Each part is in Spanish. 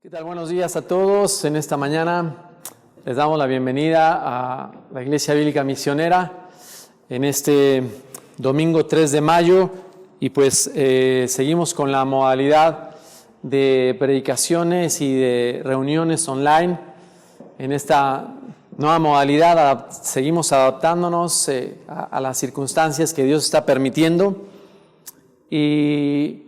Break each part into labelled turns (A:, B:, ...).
A: ¿Qué tal? Buenos días a todos. En esta mañana les damos la bienvenida a la Iglesia Bíblica Misionera en este domingo 3 de mayo y pues seguimos con la modalidad de predicaciones y de reuniones online. En esta nueva modalidad seguimos adaptándonos a las circunstancias que Dios está permitiendo y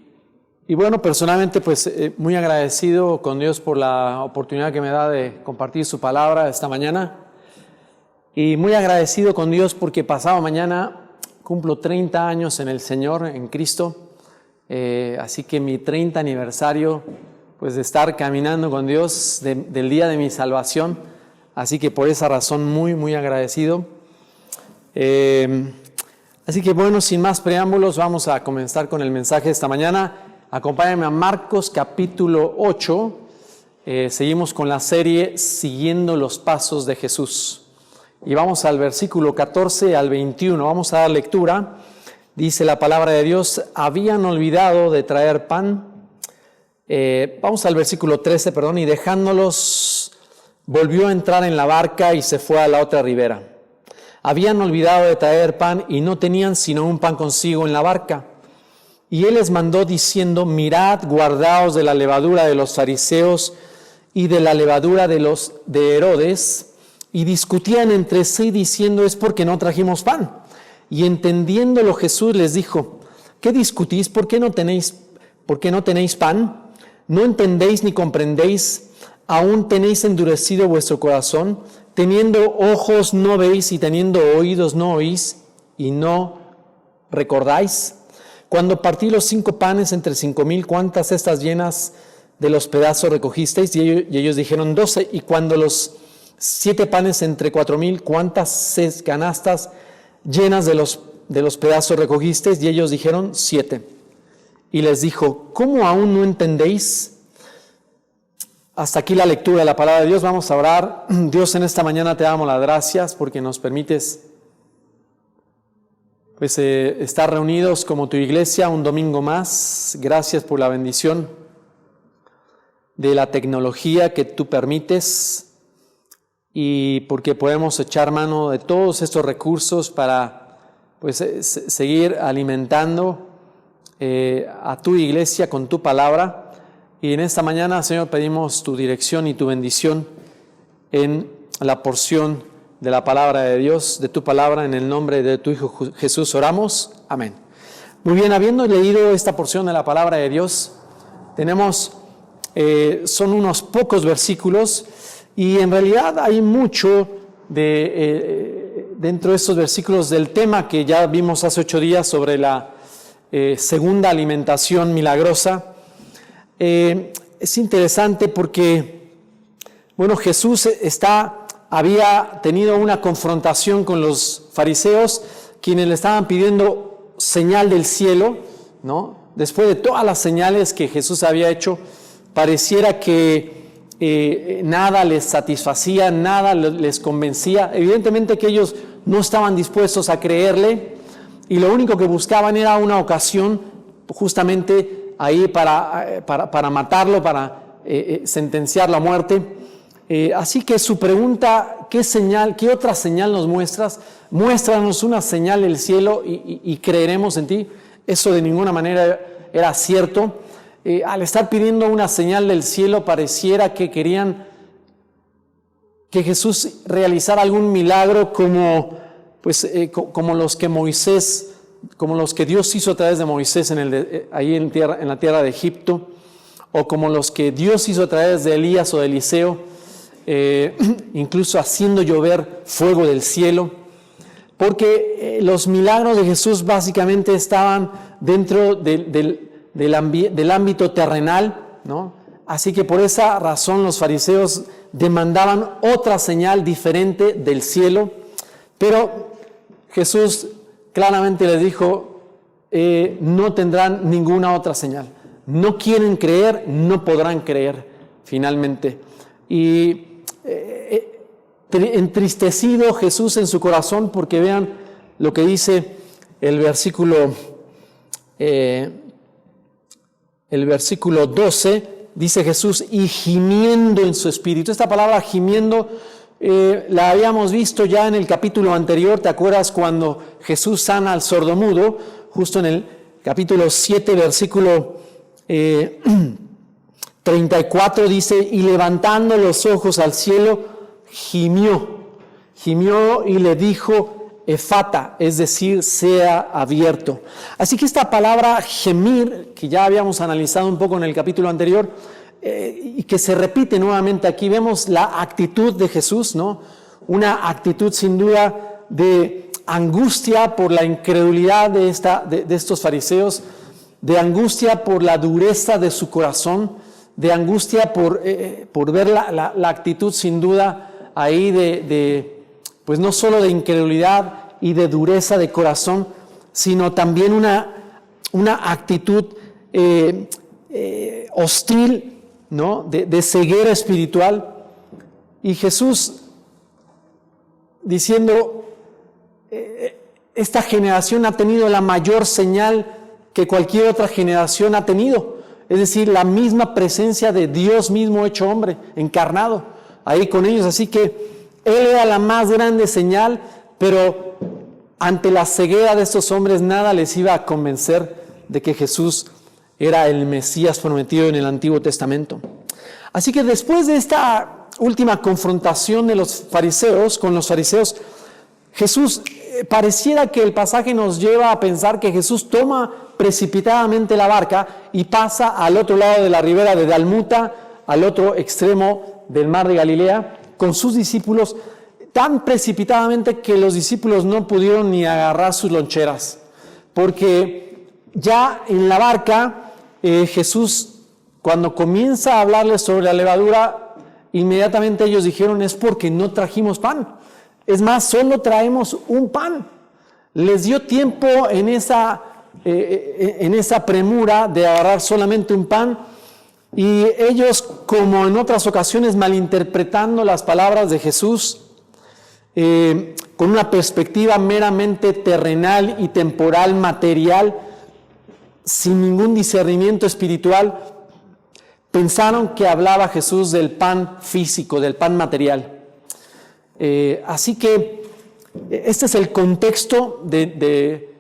A: bueno, personalmente pues muy agradecido con Dios por la oportunidad que me da de compartir su palabra esta mañana y muy agradecido con Dios porque pasado mañana cumplo 30 años en el Señor, en Cristo, así que mi 30 aniversario pues de estar caminando con Dios del día de mi salvación, así que por esa razón muy agradecido. Así que bueno, sin más preámbulos vamos a comenzar con el mensaje de esta mañana. Acompáñenme a Marcos capítulo 8, seguimos con la serie Siguiendo los Pasos de Jesús. Y vamos al versículo 14 al 21, vamos a dar lectura. Dice la palabra de Dios, habían olvidado de traer pan. Vamos al versículo 13, y dejándolos, volvió a entrar en la barca y se fue a la otra ribera. Habían olvidado de traer pan y no tenían sino un pan consigo en la barca. Y él les mandó diciendo, mirad, guardaos de la levadura de los fariseos y de la levadura de Herodes. Y discutían entre sí diciendo, es porque no trajimos pan. Y entendiéndolo Jesús les dijo, ¿qué discutís? ¿Por qué no tenéis pan? ¿No entendéis ni comprendéis? ¿Aún tenéis endurecido vuestro corazón? Teniendo ojos no veis y teniendo oídos no oís y no recordáis. Cuando partí los 5 panes entre 5,000, ¿cuántas cestas llenas de los pedazos recogisteis? Y ellos dijeron 12. Y cuando los 7 panes entre 4,000, ¿cuántas canastas llenas de los pedazos recogisteis? Y ellos dijeron 7. Y les dijo, ¿cómo aún no entendéis? Hasta aquí la lectura de la palabra de Dios. Vamos a orar. Dios, en esta mañana te damos las gracias porque nos permites estar reunidos como tu iglesia un domingo más. Gracias por la bendición de la tecnología que tú permites y porque podemos echar mano de todos estos recursos para seguir alimentando a tu iglesia con tu palabra. Y en esta mañana, Señor, pedimos tu dirección y tu bendición en la porción de la palabra de Dios, de tu palabra, en el nombre de tu Hijo Jesús oramos. Amén. Muy bien, habiendo leído esta porción de la palabra de Dios, son unos pocos versículos y en realidad hay mucho dentro de estos versículos del tema que ya vimos hace 8 días sobre la segunda alimentación milagrosa. Es interesante porque, Jesús había tenido una confrontación con los fariseos, quienes le estaban pidiendo señal del cielo, ¿no? Después de todas las señales que Jesús había hecho, pareciera que nada les satisfacía, nada les convencía. Evidentemente que ellos no estaban dispuestos a creerle y lo único que buscaban era una ocasión justamente ahí para matarlo, para sentenciar la muerte. Así que su pregunta, ¿qué otra señal nos muestras? Muéstranos una señal del cielo y creeremos en ti. Eso de ninguna manera era cierto. Al estar pidiendo una señal del cielo, pareciera que querían que Jesús realizara algún milagro como los que Dios hizo a través de Moisés ahí en la tierra de Egipto, o como los que Dios hizo a través de Elías o de Eliseo. Incluso haciendo llover fuego del cielo, porque los milagros de Jesús básicamente estaban dentro del ámbito terrenal, ¿no? Así que por esa razón los fariseos demandaban otra señal diferente del cielo, pero Jesús claramente les dijo, no tendrán ninguna otra señal, no quieren creer, no podrán creer finalmente. Y entristecido Jesús en su corazón, porque vean lo que dice el versículo 12, dice Jesús, y gimiendo en su espíritu. Esta palabra gimiendo la habíamos visto ya en el capítulo anterior. ¿Te acuerdas cuando Jesús sana al sordomudo? Justo en el capítulo 7, versículo 34 dice, y levantando los ojos al cielo, gimió y le dijo, Efata, es decir, sea abierto. Así que esta palabra gemir, que ya habíamos analizado un poco en el capítulo anterior, y que se repite nuevamente aquí, vemos la actitud de Jesús, ¿no? Una actitud sin duda de angustia por la incredulidad de estos fariseos, de angustia por la dureza de su corazón, de angustia por ver la actitud sin duda ahí pues no solo de incredulidad y de dureza de corazón, sino también una actitud hostil, ¿no? De ceguera espiritual. Y Jesús diciendo, esta generación ha tenido la mayor señal que cualquier otra generación ha tenido, es decir, la misma presencia de Dios mismo hecho hombre, encarnado, ahí con ellos. Así que Él era la más grande señal, pero ante la ceguera de estos hombres nada les iba a convencer de que Jesús era el Mesías prometido en el Antiguo Testamento. Así que después de esta última confrontación de los fariseos con los fariseos, Jesús, pareciera que el pasaje nos lleva a pensar que Jesús toma precipitadamente la barca y pasa al otro lado de la ribera de Dalmuta, al otro extremo del mar de Galilea, con sus discípulos, tan precipitadamente que los discípulos no pudieron ni agarrar sus loncheras, porque ya en la barca Jesús, cuando comienza a hablarles sobre la levadura, inmediatamente ellos dijeron, es porque no trajimos pan. Es más, solo traemos un pan. Les dio tiempo en esa premura de agarrar solamente un pan, y ellos, como en otras ocasiones, malinterpretando las palabras de Jesús, con una perspectiva meramente terrenal y temporal, material, sin ningún discernimiento espiritual, pensaron que hablaba Jesús del pan físico, del pan material. Así que este es el contexto de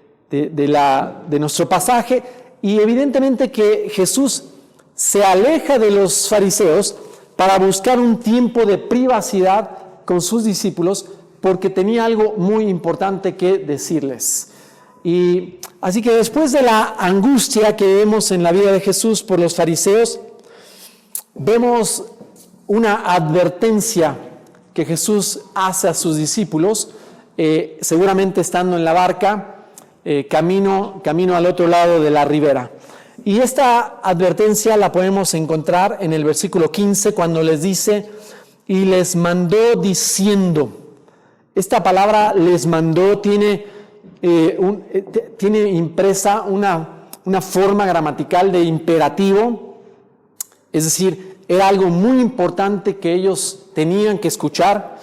A: nuestro pasaje, y evidentemente que Jesús se aleja de los fariseos para buscar un tiempo de privacidad con sus discípulos, porque tenía algo muy importante que decirles. Y así que después de la angustia que vemos en la vida de Jesús por los fariseos, vemos una advertencia que Jesús hace a sus discípulos, seguramente estando en la barca, camino al otro lado de la ribera. Y esta advertencia la podemos encontrar en el versículo 15, cuando les dice, y les mandó diciendo. Esta palabra les mandó tiene impresa una forma gramatical de imperativo, es decir, era algo muy importante que ellos tenían que escuchar.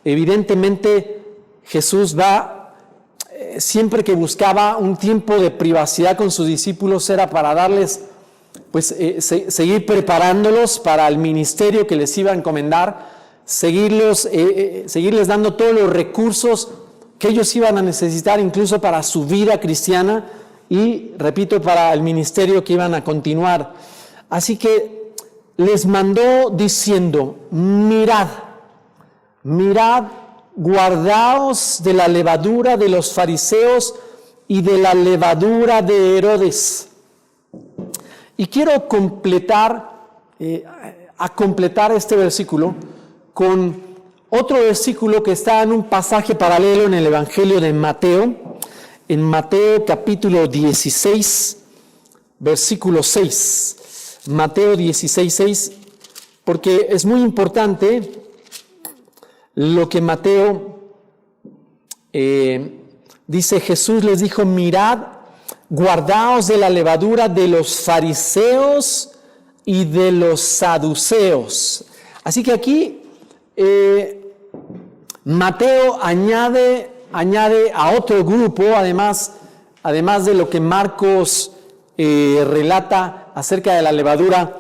A: Evidentemente Jesús siempre que buscaba un tiempo de privacidad con sus discípulos, era para darles, seguir preparándolos para el ministerio que les iba a encomendar, seguirles dando todos los recursos que ellos iban a necesitar, incluso para su vida cristiana y, repito, para el ministerio que iban a continuar. Así que les mandó diciendo, mirad, guardaos de la levadura de los fariseos y de la levadura de Herodes. Y quiero completar este versículo con otro versículo que está en un pasaje paralelo en el Evangelio de Mateo, en Mateo capítulo 16, versículo 6. Mateo 16, 6, porque es muy importante lo que Mateo dice. Jesús les dijo, mirad, guardaos de la levadura de los fariseos y de los saduceos. Así que aquí Mateo añade a otro grupo, además de lo que Marcos relata acerca de la levadura,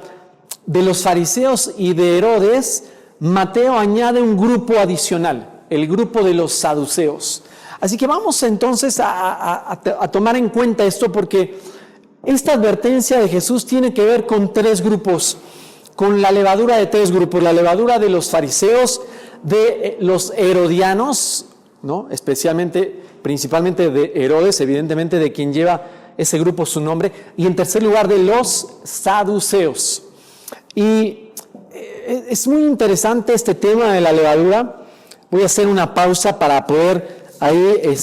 A: de los fariseos y de Herodes, Mateo añade un grupo adicional, el grupo de los saduceos. Así que vamos entonces a tomar en cuenta esto, porque esta advertencia de Jesús tiene que ver con tres grupos, con la levadura de tres grupos: la levadura de los fariseos, de los herodianos, ¿no? Principalmente de Herodes, evidentemente de quien lleva ese grupo su nombre, y en tercer lugar de los saduceos. Y es muy interesante este tema de la levadura. Voy a hacer una pausa para poder ahí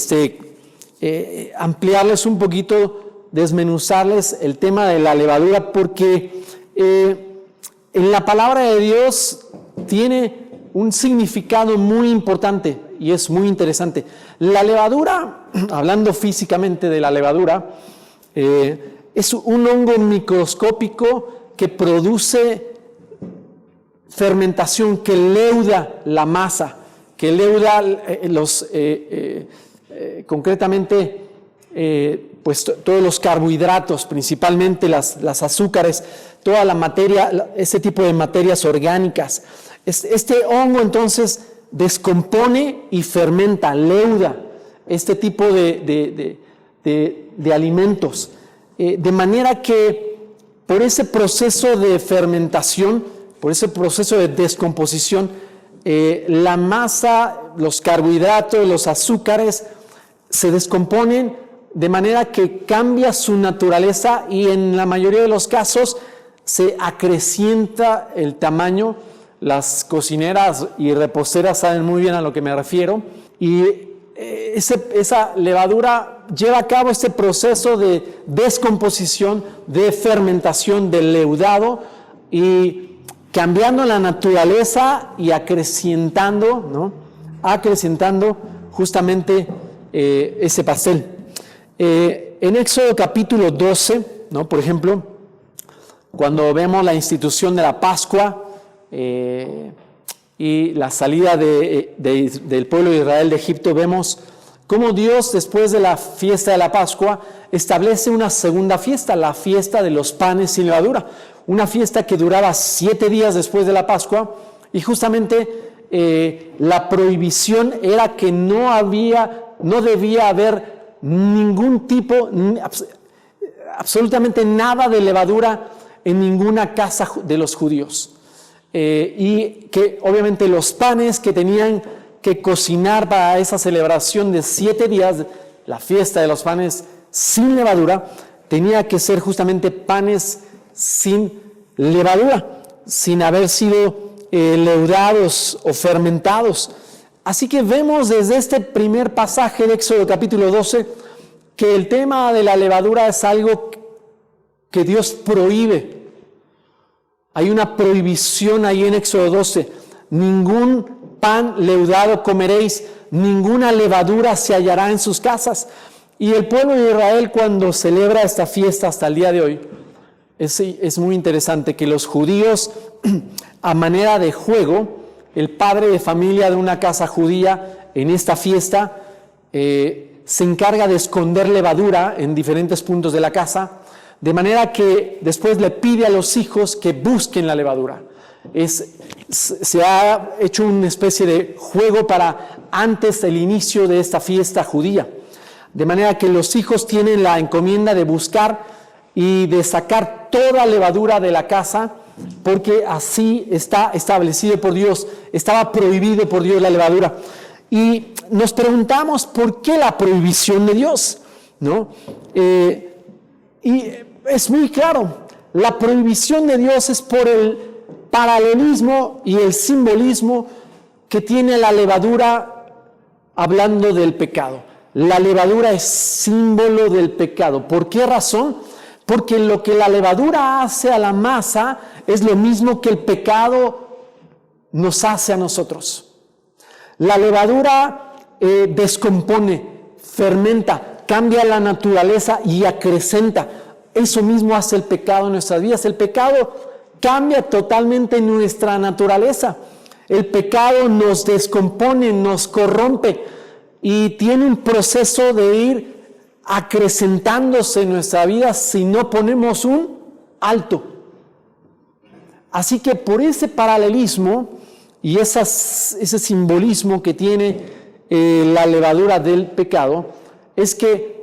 A: ampliarles un poquito, desmenuzarles el tema de la levadura, porque en la palabra de Dios tiene un significado muy importante y es muy interesante. La levadura, hablando físicamente de la levadura, es un hongo microscópico que produce fermentación, que leuda la masa, que leuda concretamente pues todos los carbohidratos, principalmente las azúcares, toda la materia, ese tipo de materias orgánicas. Este hongo entonces descompone y fermenta, leuda este tipo de alimentos, de manera que por ese proceso de fermentación, por ese proceso de descomposición, la masa, los carbohidratos, los azúcares se descomponen de manera que cambia su naturaleza y en la mayoría de los casos se acrecienta el tamaño. Las cocineras y reposteras saben muy bien a lo que me refiero, y esa levadura lleva a cabo este proceso de descomposición, de fermentación, de leudado, y cambiando la naturaleza y acrecientando, ¿no? Acrecientando justamente ese pastel. En Éxodo capítulo 12, ¿no? Por ejemplo, cuando vemos la institución de la Pascua, y la salida del pueblo de Israel de Egipto, vemos cómo Dios, después de la fiesta de la Pascua, establece una segunda fiesta, la fiesta de los panes sin levadura, una fiesta que duraba 7 días después de la Pascua, y justamente la prohibición era que no debía haber ningún tipo, absolutamente nada de levadura en ninguna casa de los judíos. Y que obviamente los panes que tenían que cocinar para esa celebración de 7 días, la fiesta de los panes sin levadura, tenía que ser justamente panes sin levadura, sin haber sido leudados o fermentados. Así que vemos desde este primer pasaje de Éxodo capítulo 12 que el tema de la levadura es algo que Dios prohíbe. Hay una prohibición ahí en Éxodo 12. Ningún pan leudado comeréis, ninguna levadura se hallará en sus casas. Y el pueblo de Israel, cuando celebra esta fiesta hasta el día de hoy, es muy interesante que los judíos, a manera de juego, el padre de familia de una casa judía en esta fiesta se encarga de esconder levadura en diferentes puntos de la casa, de manera que después le pide a los hijos que busquen la levadura. Se ha hecho una especie de juego para antes del inicio de esta fiesta judía. De manera que los hijos tienen la encomienda de buscar y de sacar toda levadura de la casa, porque así está establecido por Dios, estaba prohibido por Dios la levadura. Y nos preguntamos por qué la prohibición de Dios, ¿no? Y es muy claro, la prohibición de Dios es por el paralelismo y el simbolismo que tiene la levadura hablando del pecado. La levadura es símbolo del pecado. ¿Por qué razón? Porque lo que la levadura hace a la masa es lo mismo que el pecado nos hace a nosotros. La levadura descompone, fermenta, cambia la naturaleza y acrecenta. Eso mismo hace el pecado en nuestras vidas. El pecado cambia totalmente nuestra naturaleza. El pecado nos descompone, nos corrompe y tiene un proceso de ir acrecentándose en nuestra vida si no ponemos un alto. Así que por ese paralelismo y ese simbolismo que tiene la levadura del pecado, es que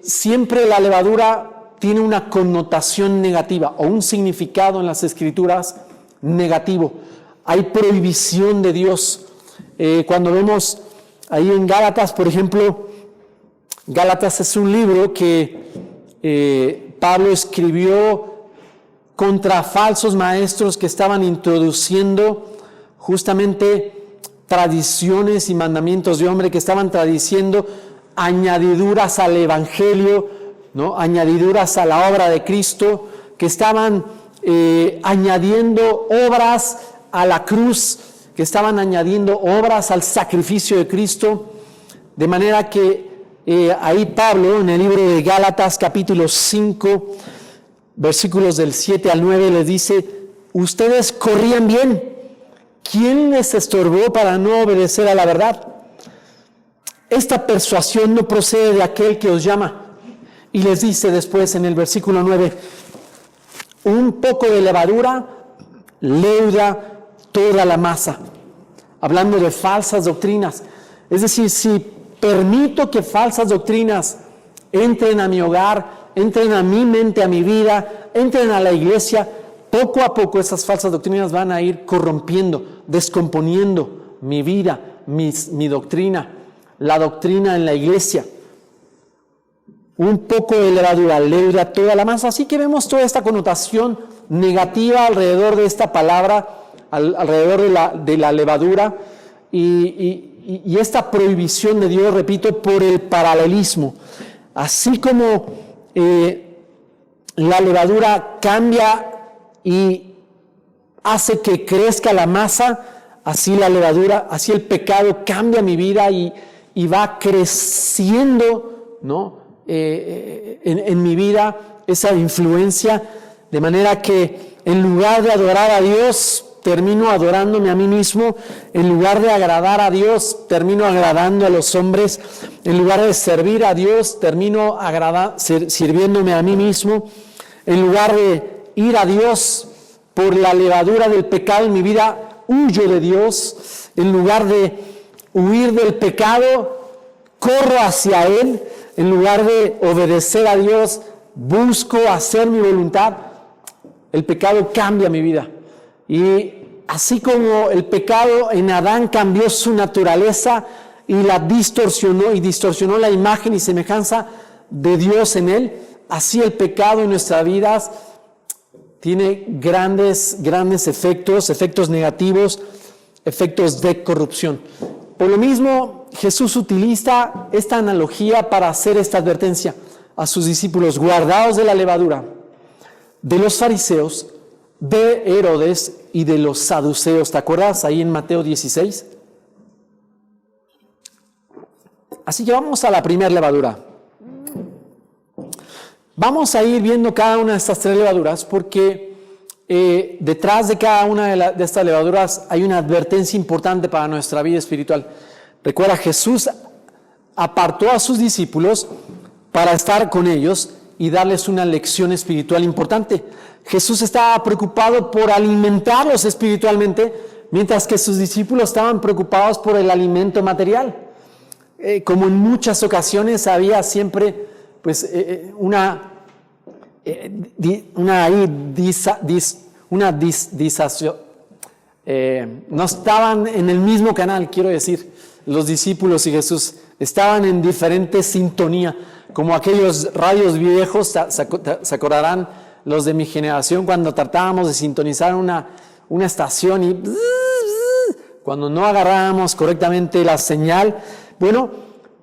A: siempre la levadura tiene una connotación negativa o un significado en las Escrituras negativo. Hay prohibición de Dios. Cuando vemos ahí en Gálatas, por ejemplo, Gálatas es un libro que Pablo escribió contra falsos maestros que estaban introduciendo justamente tradiciones y mandamientos de hombre, que estaban traduciendo añadiduras al Evangelio, ¿no? Añadiduras a la obra de Cristo, que estaban añadiendo obras a la cruz, que estaban añadiendo obras al sacrificio de Cristo, de manera que ahí Pablo, en el libro de Gálatas capítulo 5, versículos del 7 al 9, les dice: ustedes corrían bien, ¿quién les estorbó para no obedecer a la verdad? Esta persuasión no procede de aquel que os llama. Y les dice después en el versículo 9, un poco de levadura leuda toda la masa, hablando de falsas doctrinas. Es decir, si permito que falsas doctrinas entren a mi hogar, entren a mi mente, a mi vida, entren a la iglesia, poco a poco esas falsas doctrinas van a ir corrompiendo, descomponiendo mi vida, mi doctrina, la doctrina en la iglesia. Un poco de levadura leuda toda la masa. Así que vemos toda esta connotación negativa alrededor de esta palabra, alrededor de la levadura y esta prohibición de Dios, repito, por el paralelismo. Así como la levadura cambia y hace que crezca la masa, así la levadura, así el pecado cambia mi vida y va creciendo, ¿no? En mi vida esa influencia, de manera que en lugar de adorar a Dios, termino adorándome a mí mismo. En lugar de agradar a Dios, termino agradando a los hombres. En lugar de servir a Dios, termino sirviéndome a mí mismo. En lugar de ir a Dios por la levadura del pecado en mi vida, huyo de Dios. En lugar de huir del pecado, corro hacia Él. En lugar de obedecer a Dios, busco hacer mi voluntad. El pecado cambia mi vida. Y así como el pecado en Adán cambió su naturaleza y la distorsionó la imagen y semejanza de Dios en él, así el pecado en nuestras vidas tiene grandes efectos negativos, efectos de corrupción. Por lo mismo, Jesús utiliza esta analogía para hacer esta advertencia a sus discípulos: guardaos de la levadura de los fariseos, de Herodes y de los saduceos. ¿Te acuerdas ahí en Mateo 16? Así que vamos a la primera levadura. Vamos a ir viendo cada una de estas tres levaduras, porque detrás de cada una de estas levaduras hay una advertencia importante para nuestra vida espiritual. Recuerda, Jesús apartó a sus discípulos para estar con ellos y darles una lección espiritual importante. Jesús estaba preocupado por alimentarlos espiritualmente, mientras que sus discípulos estaban preocupados por el alimento material. Como en muchas ocasiones había siempre pues no estaban en el mismo canal, quiero decir, los discípulos y Jesús estaban en diferente sintonía, como aquellos radios viejos. Se acordarán los de mi generación cuando tratábamos de sintonizar una estación y cuando no agarrábamos correctamente la señal. Bueno,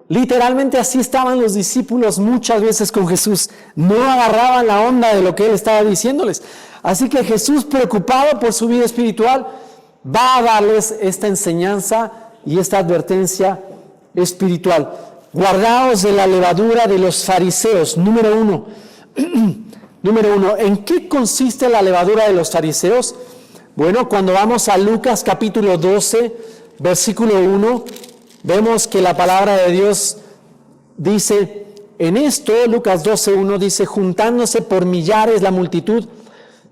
A: literalmente así estaban los discípulos muchas veces con Jesús. No agarraban la onda de lo que Él estaba diciéndoles. Así que Jesús, preocupado por su vida espiritual, va a darles esta enseñanza y esta advertencia espiritual. Guardaos de la levadura de los fariseos. Número uno, ¿en qué consiste la levadura de los fariseos? Bueno, cuando vamos a Lucas capítulo 12, versículo 1, vemos que la palabra de Dios dice, en esto, Lucas 12:1 dice, juntándose por millares la multitud,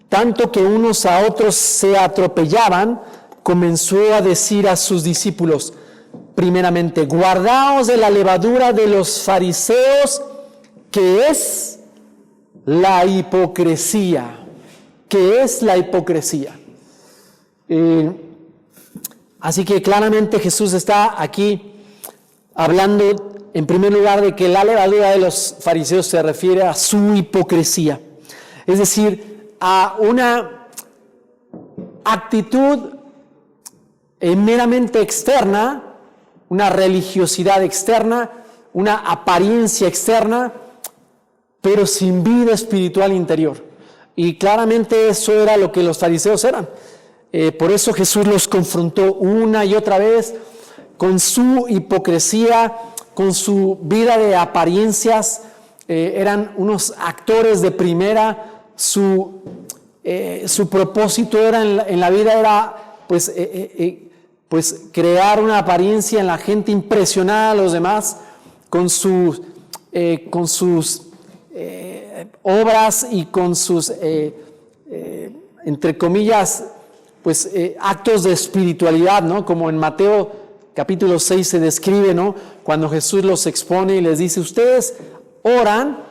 A: tanto que unos a otros se atropellaban, comenzó a decir a sus discípulos, primeramente, guardaos de la levadura de los fariseos, que es la hipocresía. ¿Qué es la hipocresía? Así que claramente Jesús está aquí hablando en primer lugar de que la levadura de los fariseos se refiere a su hipocresía, es decir, a una actitud meramente externa, una religiosidad externa, una apariencia externa, pero sin vida espiritual interior. Y claramente eso era lo que los fariseos eran. Por eso Jesús los confrontó una y otra vez con su hipocresía, con su vida de apariencias. Eran unos actores de primera. Su propósito era en la vida era pues crear una apariencia en la gente, impresionar a los demás con sus obras y con sus entre comillas pues actos de espiritualidad, ¿no? Como en Mateo capítulo 6 se describe, ¿no? Cuando Jesús los expone y les dice, ustedes oran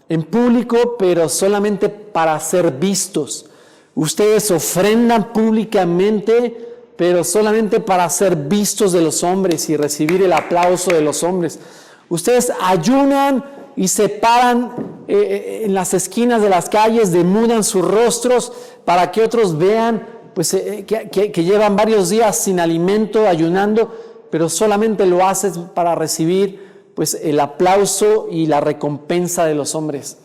A: en público, pero solamente para ser vistos. Ustedes ofrendan públicamente, pero solamente para ser vistos de los hombres y recibir el aplauso de los hombres. Ustedes ayunan y se paran en las esquinas de las calles, denudan sus rostros para que otros vean pues, que llevan varios días sin alimento, ayunando, pero solamente lo hacen para recibir pues, el aplauso y la recompensa de los hombres.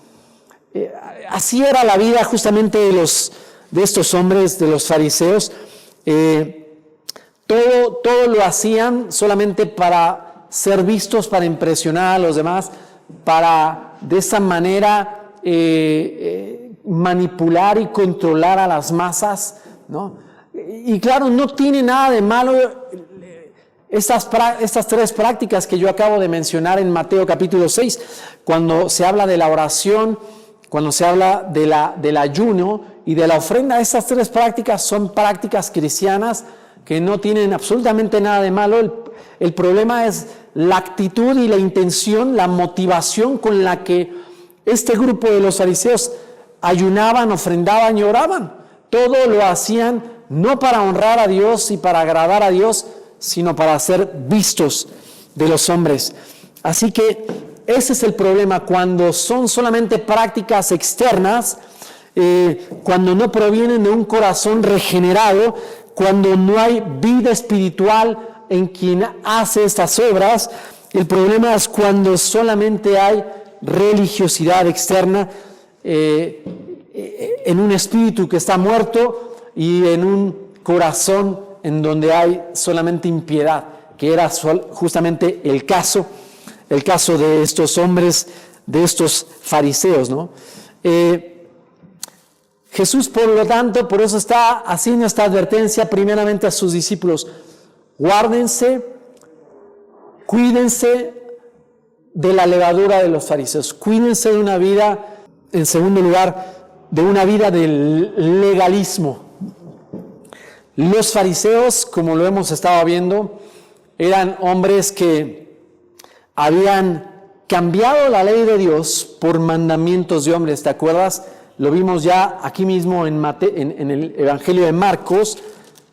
A: Así era la vida justamente de estos hombres, de los fariseos. Todo lo hacían solamente para ser vistos, para impresionar a los demás, para de esa manera manipular y controlar a las masas, ¿no? Y claro, no tiene nada de malo estas tres prácticas que yo acabo de mencionar en Mateo capítulo 6, cuando se habla de la oración, cuando se habla del ayuno y de la ofrenda. Estas tres prácticas son prácticas cristianas que no tienen absolutamente nada de malo. El problema es la actitud y la intención, la motivación con la que este grupo de los fariseos ayunaban, ofrendaban y oraban. Todo lo hacían no para honrar a Dios y para agradar a Dios, sino para ser vistos de los hombres. Así que ese es el problema cuando son solamente prácticas externas, cuando no provienen de un corazón regenerado, cuando no hay vida espiritual en quien hace estas obras. El problema es cuando solamente hay religiosidad externa, en un espíritu que está muerto y en un corazón en donde hay solamente impiedad, que era justamente el caso de estos hombres, de estos fariseos, ¿no? Jesús, por lo tanto, por eso está haciendo esta advertencia primeramente a sus discípulos: guárdense, cuídense de la levadura de los fariseos, cuídense de una vida, en segundo lugar, de una vida del legalismo. Los fariseos, como lo hemos estado viendo, eran hombres que habían cambiado la ley de Dios por mandamientos de hombres. ¿Te acuerdas? Lo vimos ya aquí mismo en el Evangelio de Marcos,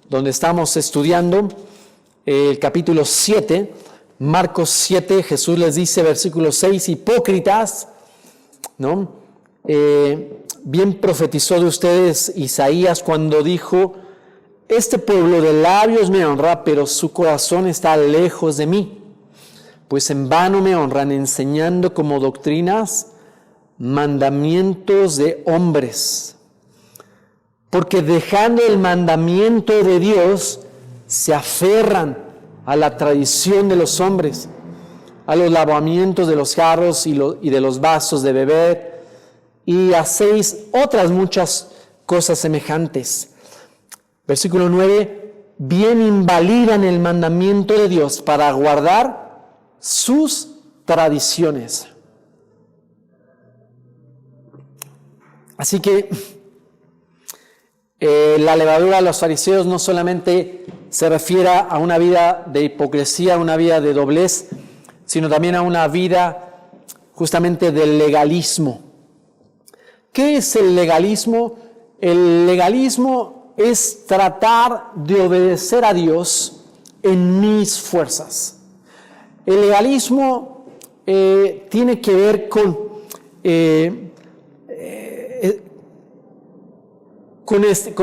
A: donde estamos estudiando el capítulo 7. Marcos 7, Jesús les dice, versículo 6, hipócritas, ¿no? Bien profetizó de ustedes Isaías cuando dijo: este pueblo de labios me honra, pero su corazón está lejos de mí, pues en vano me honran, enseñando como doctrinas mandamientos de hombres. Porque dejando el mandamiento de Dios, se aferran a la tradición de los hombres, a los lavamientos de los jarros y de los vasos de beber, y hacéis otras muchas cosas semejantes. Versículo 9, bien invalidan el mandamiento de Dios para guardar sus tradiciones. Así que La levadura de los fariseos no solamente se refiere a una vida de hipocresía, una vida de doblez, sino también a una vida justamente del legalismo. ¿Qué es el legalismo? El legalismo es tratar de obedecer a Dios en mis fuerzas. El legalismo tiene que ver con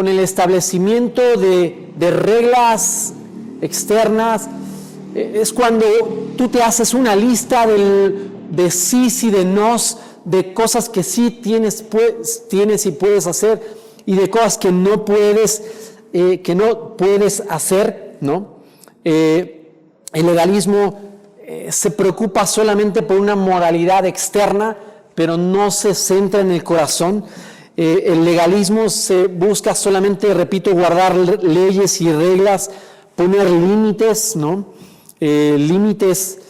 A: el establecimiento de reglas externas. Es cuando tú te haces una lista de sís y de nos, de cosas que sí tienes y puedes hacer, y de cosas que no puedes hacer, ¿no? El legalismo se preocupa solamente por una moralidad externa, pero no se centra en el corazón. El legalismo se busca solamente, repito, guardar leyes y reglas, poner límites, ¿no? Límites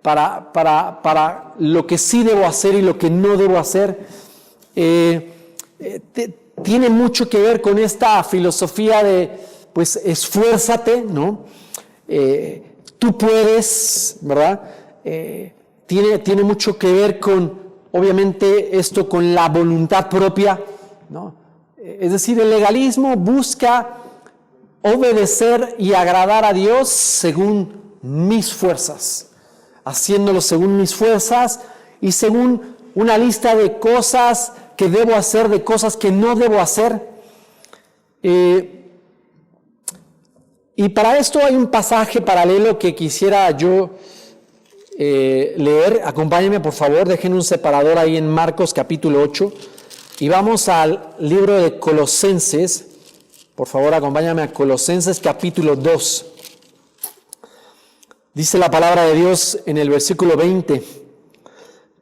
A: para lo que sí debo hacer y lo que no debo hacer. Tiene mucho que ver con esta filosofía de, pues, esfuérzate, ¿no? Tú puedes, ¿verdad? Tiene mucho que ver con, obviamente, esto con la voluntad propia, ¿no? Es decir, el legalismo busca obedecer y agradar a Dios según mis fuerzas, haciéndolo según mis fuerzas y según una lista de cosas que debo hacer, de cosas que no debo hacer. Y para esto hay un pasaje paralelo que quisiera yo leer. Acompáñenme, por favor, dejen un separador ahí en Marcos capítulo 8 y vamos al libro de Colosenses. Por favor, acompáñame a Colosenses capítulo 2. Dice la palabra de Dios en el versículo 20: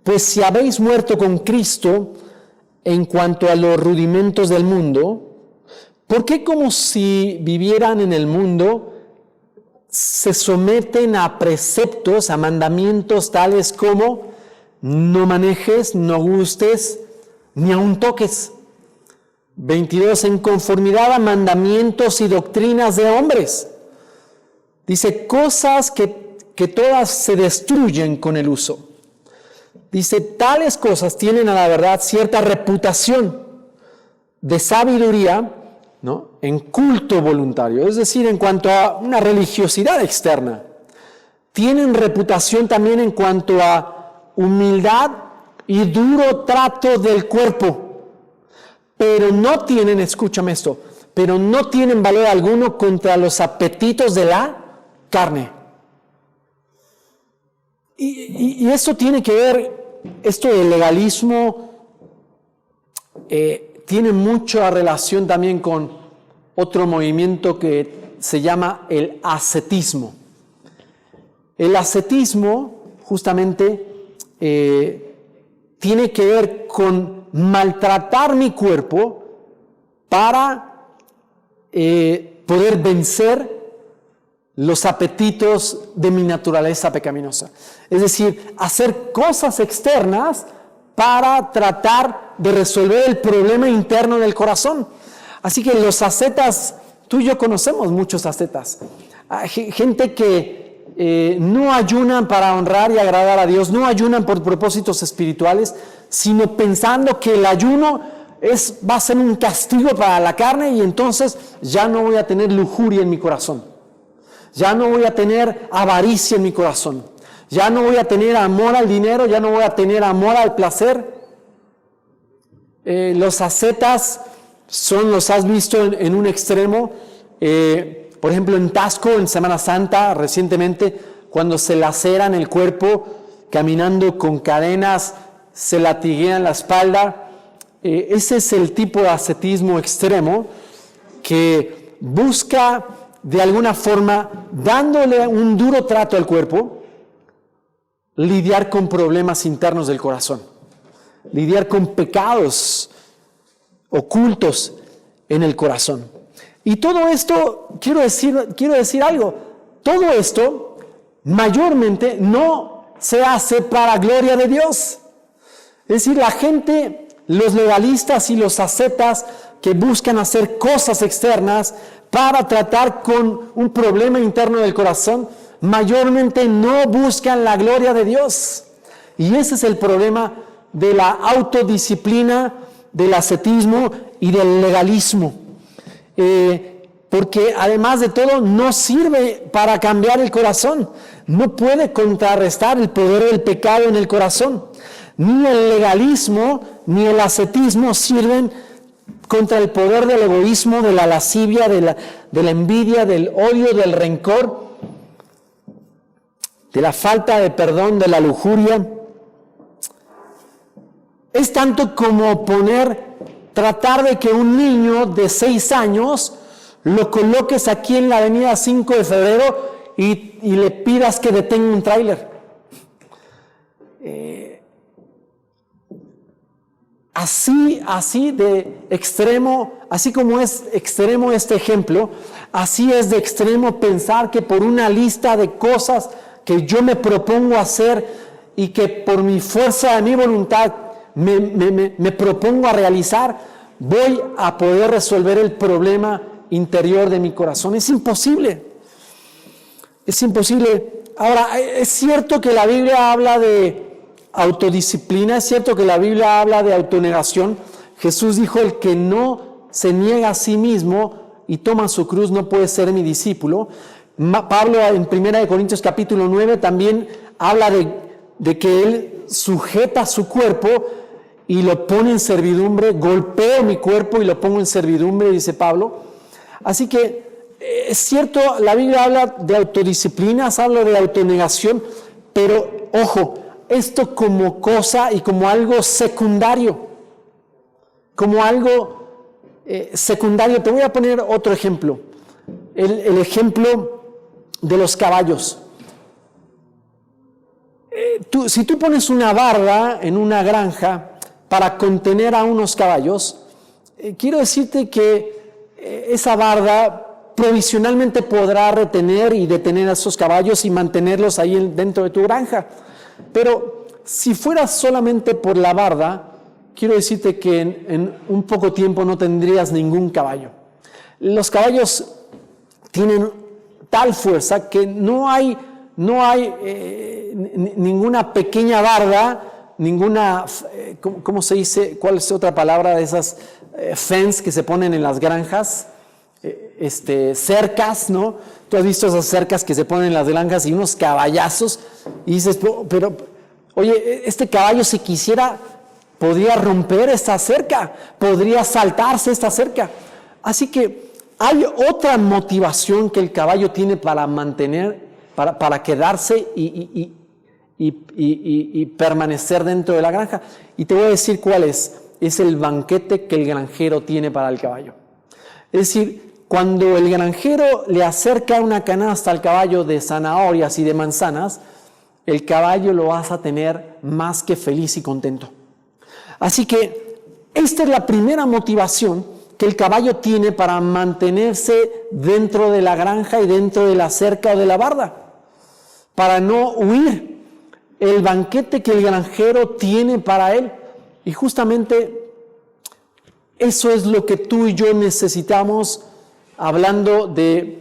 A: pues si habéis muerto con Cristo en cuanto a los rudimentos del mundo, ¿por qué como si vivieran en el mundo se someten a preceptos, a mandamientos tales como no manejes, no gustes, ni aun toques? 22, en conformidad a mandamientos y doctrinas de hombres. Dice, cosas que todas se destruyen con el uso. Dice, tales cosas tienen a la verdad cierta reputación de sabiduría, ¿no? En culto voluntario, es decir, en cuanto a una religiosidad externa. Tienen reputación también en cuanto a humildad y duro trato del cuerpo. Pero no tienen, escúchame esto, pero no tienen valor alguno contra los apetitos de la carne. Y esto tiene que ver, esto del legalismo tiene mucha relación también con otro movimiento que se llama el ascetismo. El ascetismo justamente tiene que ver con maltratar mi cuerpo para poder vencer los apetitos de mi naturaleza pecaminosa. Es decir, hacer cosas externas para tratar de resolver el problema interno del corazón. Así que los ascetas, tú y yo conocemos muchos ascetas. Gente que no ayunan para honrar y agradar a Dios, no ayunan por propósitos espirituales, sino pensando que el ayuno va a ser un castigo para la carne y entonces ya no voy a tener lujuria en mi corazón. Ya no voy a tener avaricia en mi corazón. Ya no voy a tener amor al dinero, ya no voy a tener amor al placer. Los ascetas los has visto en un extremo. Por ejemplo, en Tasco, en Semana Santa, recientemente, cuando se laceran el cuerpo, caminando con cadenas, se latiguean la espalda. Ese es el tipo de ascetismo extremo que busca, de alguna forma, dándole un duro trato al cuerpo, lidiar con problemas internos del corazón, lidiar con pecados ocultos en el corazón. Y todo esto, quiero decir algo, todo esto mayormente no se hace para gloria de Dios. Es decir, la gente los legalistas y los ascetas que buscan hacer cosas externas para tratar con un problema interno del corazón, mayormente no buscan la gloria de Dios. Y ese es el problema de la autodisciplina, del ascetismo y del legalismo. Porque además de todo no sirve para cambiar el corazón. No puede contrarrestar el poder del pecado en el corazón. Ni el legalismo ni el ascetismo sirven contra el poder del egoísmo, de la lascivia, de la envidia, del odio, del rencor, de la falta de perdón, de la lujuria. Es tanto como tratar de que un niño de 6 años lo coloques aquí en la avenida 5 de febrero y le pidas que detenga un tráiler. Así de extremo, así como es extremo este ejemplo, así es de extremo pensar que por una lista de cosas que yo me propongo hacer y que por mi fuerza de mi voluntad me propongo a realizar, voy a poder resolver el problema interior de mi corazón. Es imposible. Es imposible. Ahora, es cierto que la Biblia habla de autodisciplina, es cierto que la Biblia habla de autonegación. Jesús dijo: el que no se niega a sí mismo y toma su cruz no puede ser mi discípulo. Pablo en 1 Corintios capítulo 9 también habla de que él sujeta su cuerpo y lo pone en servidumbre. Golpeo mi cuerpo y lo pongo en servidumbre, dice Pablo. Así que es cierto, la Biblia habla de autodisciplinas, habla de autonegación, pero ojo, esto como cosa y como algo secundario, como algo secundario. Te voy a poner otro ejemplo, el ejemplo de los caballos. Si tú pones una barda en una granja para contener a unos caballos, quiero decirte que esa barda provisionalmente podrá retener y detener a esos caballos y mantenerlos ahí dentro de tu granja. Pero si fuera solamente por la barda, quiero decirte que en un poco tiempo no tendrías ningún caballo. Los caballos tienen tal fuerza que no hay ninguna pequeña barda, ninguna, ¿cómo se dice? ¿Cuál es otra palabra de esas fence que se ponen en las granjas? Cercas, ¿no? Tú has visto esas cercas que se ponen en las granjas y unos caballazos y dices, pero oye, este caballo si quisiera podría romper esta cerca, podría saltarse esta cerca. Así que hay otra motivación que el caballo tiene para mantener, para quedarse y permanecer dentro de la granja. Y te voy a decir cuál es el banquete que el granjero tiene para el caballo. Es decir, cuando el granjero le acerca una canasta al caballo de zanahorias y de manzanas, el caballo lo vas a tener más que feliz y contento. Así que esta es la primera motivación que el caballo tiene para mantenerse dentro de la granja y dentro de la cerca o de la barda, para no huir. El banquete que el granjero tiene para él. Y justamente eso es lo que tú y yo necesitamos, hablando de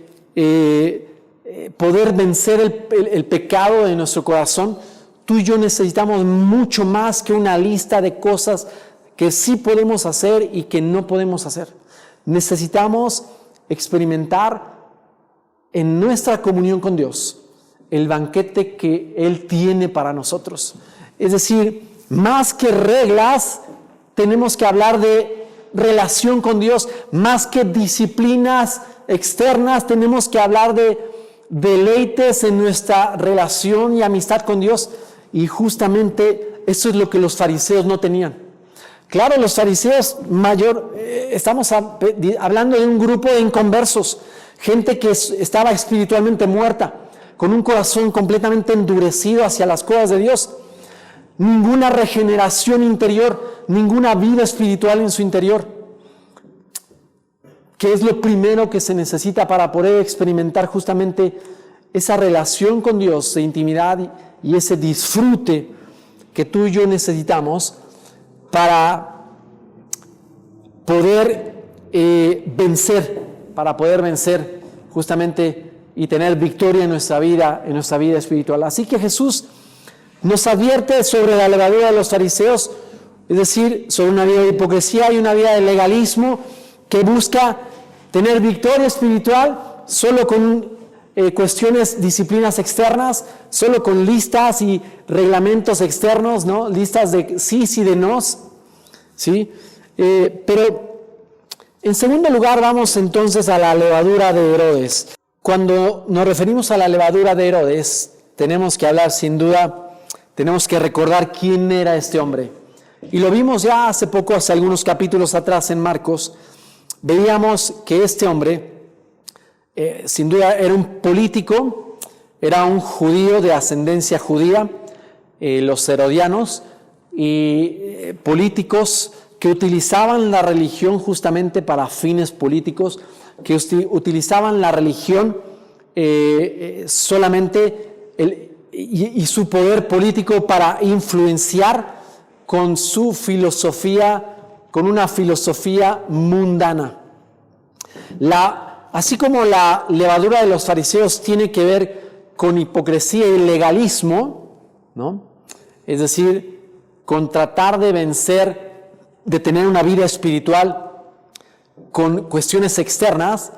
A: poder vencer el pecado de nuestro corazón. Tú y yo necesitamos mucho más que una lista de cosas que sí podemos hacer y que no podemos hacer. Necesitamos experimentar en nuestra comunión con Dios el banquete que Él tiene para nosotros. Es decir, más que reglas, tenemos que hablar de relación con Dios. Más que disciplinas externas, tenemos que hablar de deleites en nuestra relación y amistad con Dios. Y justamente eso es lo que los fariseos no tenían. Claro, los fariseos estamos hablando de un grupo de inconversos, gente que estaba espiritualmente muerta, con un corazón completamente endurecido hacia las cosas de Dios. Ninguna regeneración interior, ninguna vida espiritual en su interior. ¿Qué es lo primero que se necesita para poder experimentar justamente esa relación con Dios de intimidad y ese disfrute que tú y yo necesitamos para poder vencer, para poder vencer justamente y tener victoria en nuestra vida espiritual. Así que Jesús nos advierte sobre la levadura de los fariseos, es decir, sobre una vida de hipocresía y una vida de legalismo que busca tener victoria espiritual solo con cuestiones, disciplinas externas, solo con listas y reglamentos externos, ¿no? Listas de sí y de nos, ¿sí? Pero en segundo lugar vamos entonces a la levadura de Herodes. Cuando nos referimos a la levadura de Herodes, tenemos que hablar sin duda, tenemos que recordar quién era este hombre. Y lo vimos ya hace poco, hace algunos capítulos atrás en Marcos, veíamos que este hombre, sin duda era un político, era un judío de ascendencia judía, los herodianos, y políticos que utilizaban la religión justamente para fines políticos, que utilizaban la religión solamente y su poder político para influenciar con su filosofía, con una filosofía mundana. Así como la levadura de los fariseos tiene que ver con hipocresía y legalismo, ¿no? Es decir, con tratar de vencer, de tener una vida espiritual con cuestiones externas,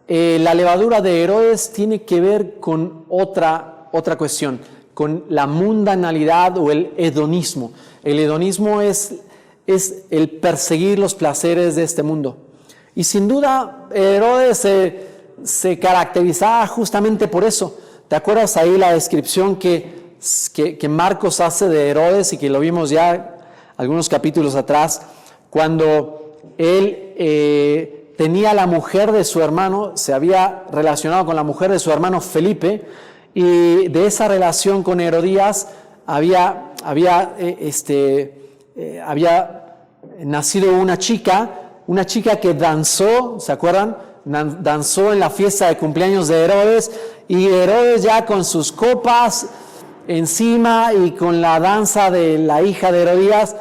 A: la levadura de Herodes tiene que ver con otra cuestión, con la mundanalidad o el hedonismo. El hedonismo es el perseguir los placeres de este mundo. Y sin duda Herodes se caracterizaba justamente por eso. ¿Te acuerdas ahí la descripción que Marcos hace de Herodes y que lo vimos ya algunos capítulos atrás? Cuando él tenía la mujer de su hermano, se había relacionado con la mujer de su hermano Felipe, y de esa relación con Herodías había nacido una chica que danzó, ¿se acuerdan? Danzó en la fiesta de cumpleaños de Herodes, y Herodes ya con sus copas encima y con la danza de la hija de Herodías,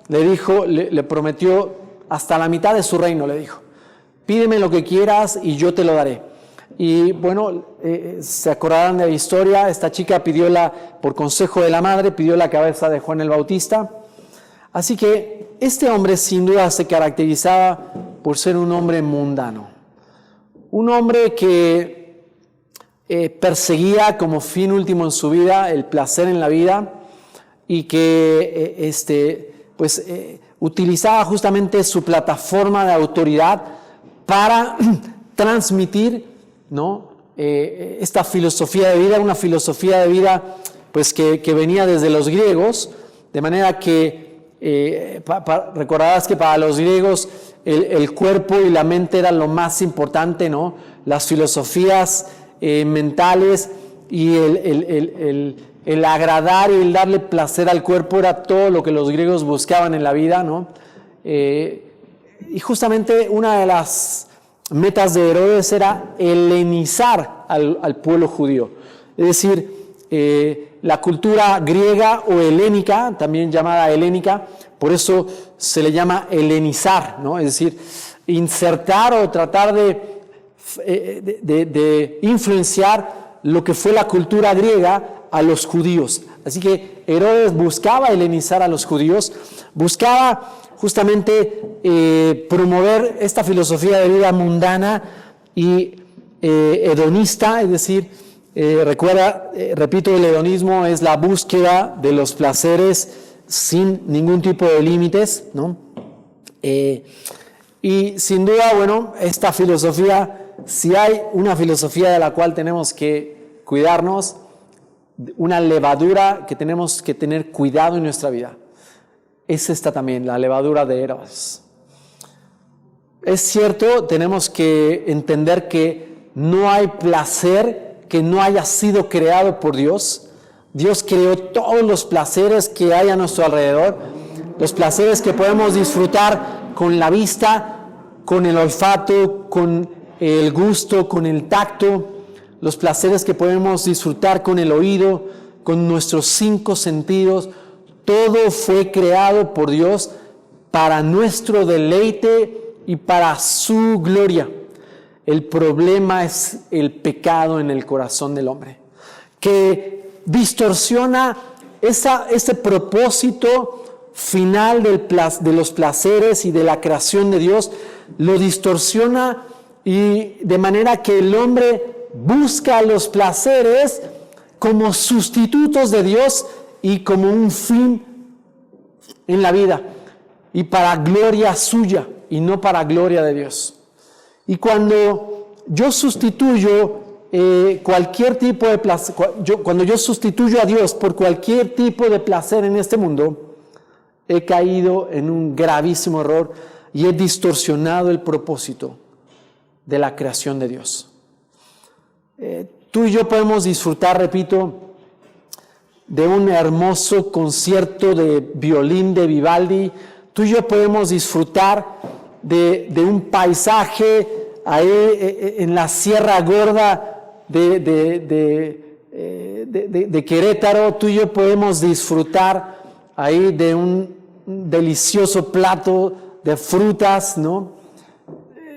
A: le prometió hasta la mitad de su reino, le dijo: pídeme lo que quieras y yo te lo daré. Y bueno, se acordarán de la historia, esta chica por consejo de la madre, pidió la cabeza de Juan el Bautista. Así que este hombre sin duda se caracterizaba por ser un hombre mundano, un hombre que perseguía como fin último en su vida el placer en la vida, y que utilizaba justamente su plataforma de autoridad para transmitir, ¿no? Esta filosofía de vida, una filosofía de vida pues que venía desde los griegos, de manera que recordarás que para los griegos el cuerpo y la mente eran lo más importante, ¿no? Las filosofías mentales y el agradar y el darle placer al cuerpo era todo lo que los griegos buscaban en la vida, ¿no? Y justamente una de las metas de Herodes era helenizar al pueblo judío. Es decir, la cultura griega o helénica, también llamada helénica, por eso se le llama helenizar, ¿no? Es decir, insertar o tratar de influenciar lo que fue la cultura griega a los judíos. Así que Herodes buscaba helenizar a los judíos, buscaba justamente promover esta filosofía de vida mundana y hedonista, es decir, repito, el hedonismo es la búsqueda de los placeres sin ningún tipo de límites, ¿no? Y sin duda, bueno, esta filosofía, si hay una filosofía de la cual tenemos que cuidarnos, una levadura que tenemos que tener cuidado en nuestra vida, es esta también, la levadura de Herodes. Es cierto, tenemos que entender que no hay placer que no haya sido creado por Dios. Dios creó todos los placeres que hay a nuestro alrededor, los placeres que podemos disfrutar con la vista, con el olfato, con el gusto, con el tacto, los placeres que podemos disfrutar con el oído, con nuestros 5 sentidos. Todo fue creado por Dios para nuestro deleite y para su gloria. El problema es el pecado en el corazón del hombre, que distorsiona ese propósito final de los placeres y de la creación de Dios, lo distorsiona, y de manera que el hombre busca los placeres como sustitutos de Dios y como un fin en la vida, y para gloria suya y no para gloria de Dios. Y cuando yo sustituyo cualquier tipo de placer, cuando yo sustituyo a Dios por cualquier tipo de placer en este mundo, he caído en un gravísimo error y he distorsionado el propósito de la creación de Dios. Tú y yo podemos disfrutar, repito, de un hermoso concierto de violín de Vivaldi. Tú y yo podemos disfrutar de un paisaje ahí en la Sierra Gorda de Querétaro. Tú y yo podemos disfrutar ahí de un delicioso plato de frutas, ¿no?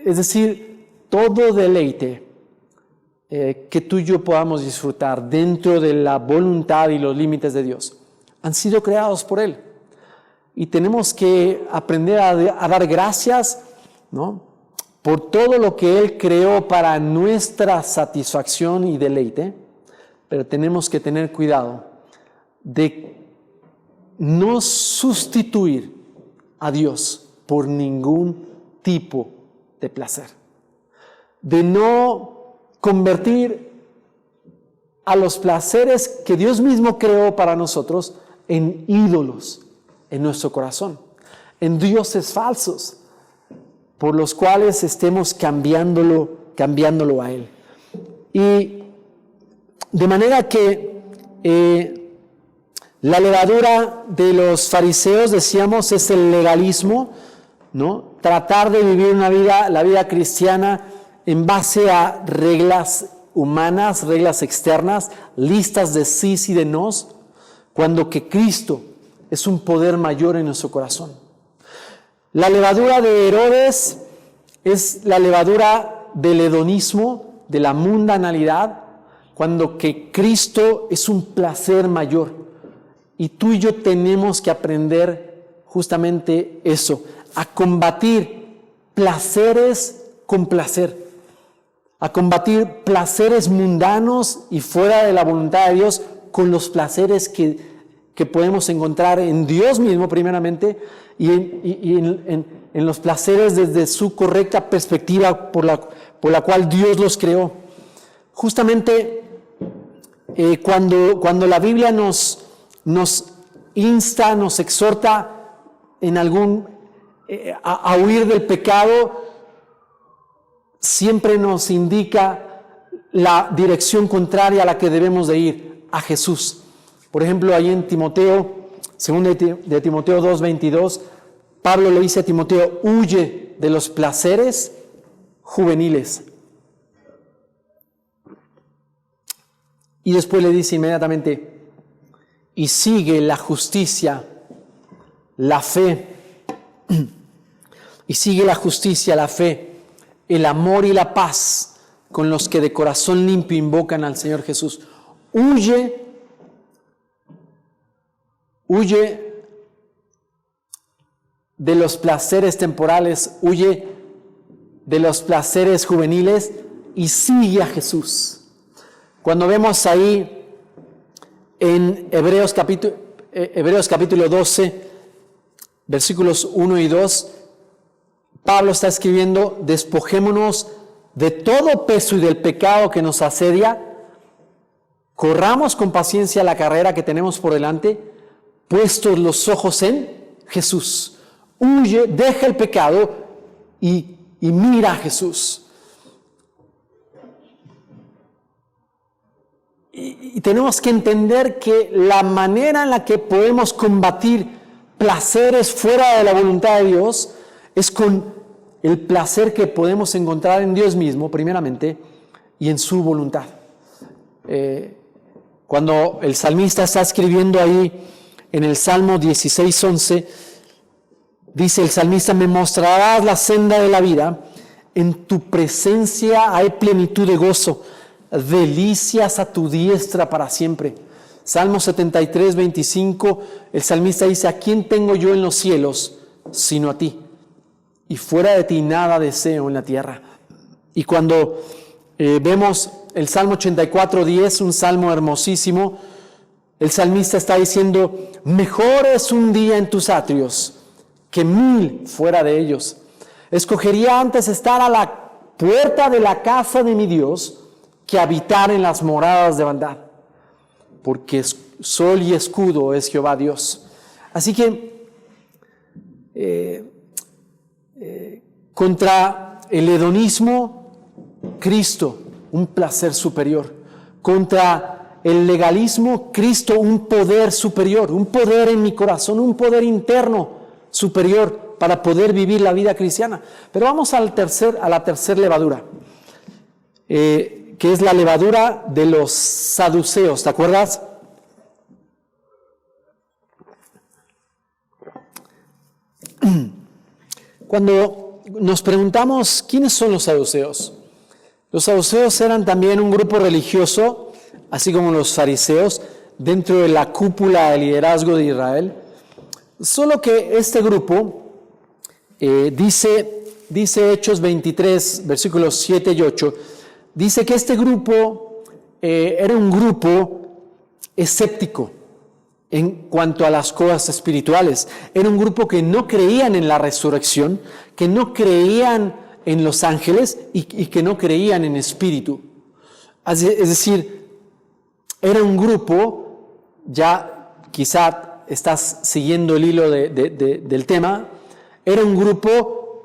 A: Es decir, todo deleite que tú y yo podamos disfrutar dentro de la voluntad y los límites de Dios han sido creados por Él. Y tenemos que aprender a dar gracias, ¿no?, por todo lo que Él creó para nuestra satisfacción y deleite, pero tenemos que tener cuidado de no sustituir a Dios por ningún tipo de placer, de no convertir a los placeres que Dios mismo creó para nosotros en ídolos en nuestro corazón, en dioses falsos, por los cuales estemos cambiándolo a Él. Y de manera que la levadura de los fariseos, decíamos, es el legalismo, ¿no? Tratar de vivir la vida cristiana en base a reglas humanas, reglas externas, listas de sís y de nos, cuando que Cristo es un poder mayor en nuestro corazón. La levadura de Herodes es la levadura del hedonismo, de la mundanalidad, cuando que Cristo es un placer mayor. Y tú y yo tenemos que aprender justamente eso, a combatir placeres con placer, a combatir placeres mundanos y fuera de la voluntad de Dios con los placeres que podemos encontrar en Dios mismo primeramente y en los placeres desde su correcta perspectiva por la cual Dios los creó. Justamente cuando la Biblia nos insta, nos exhorta a huir del pecado, siempre nos indica la dirección contraria a la que debemos de ir, a Jesús. Por ejemplo, ahí en Timoteo, 2 de Timoteo 2:22, Pablo le dice a Timoteo: huye de los placeres juveniles. Y después le dice inmediatamente: y sigue la justicia, la fe, y sigue la justicia, la fe, el amor y la paz con los que de corazón limpio invocan al Señor Jesús. Huye de los placeres temporales, huye de los placeres juveniles y sigue a Jesús. Cuando vemos ahí en Hebreos capítulo 12, versículos 1 y 2, Pablo está escribiendo: despojémonos de todo peso y del pecado que nos asedia, corramos con paciencia la carrera que tenemos por delante, puestos los ojos en Jesús. Huye, deja el pecado y mira a Jesús. Y tenemos que entender que la manera en la que podemos combatir placeres fuera de la voluntad de Dios es con el placer que podemos encontrar en Dios mismo, primeramente, y en su voluntad. Cuando el salmista está escribiendo ahí en el Salmo 16:11, Dice el salmista, me mostrarás la senda de la vida, en tu presencia hay plenitud de gozo, delicias a tu diestra para siempre. Salmo 73, 25, el salmista dice, ¿a quién tengo yo en los cielos sino a ti? Y fuera de ti nada deseo en la tierra. Y cuando vemos el Salmo 84, 10, un salmo hermosísimo, el salmista está diciendo, mejor es un día en tus atrios que 1000 fuera de ellos. Escogería antes estar a la puerta de la casa de mi Dios que habitar en las moradas de maldad, porque sol y escudo es Jehová Dios. Así que contra el hedonismo, Cristo, un placer superior. Contra el legalismo, Cristo, un poder superior, un poder en mi corazón, un poder interno superior para poder vivir la vida cristiana. Pero vamos a la tercera levadura, que es la levadura de los saduceos, ¿te acuerdas? Cuando nos preguntamos quiénes son los saduceos eran también un grupo religioso, así como los fariseos, dentro de la cúpula del liderazgo de Israel. Solo que este grupo, dice Hechos 23, versículos 7 y 8, dice que este grupo era un grupo escéptico en cuanto a las cosas espirituales. Era un grupo que no creían en la resurrección, que no creían en los ángeles y que no creían en espíritu. Es decir, era un grupo, ya quizá estás siguiendo el hilo del tema, era un grupo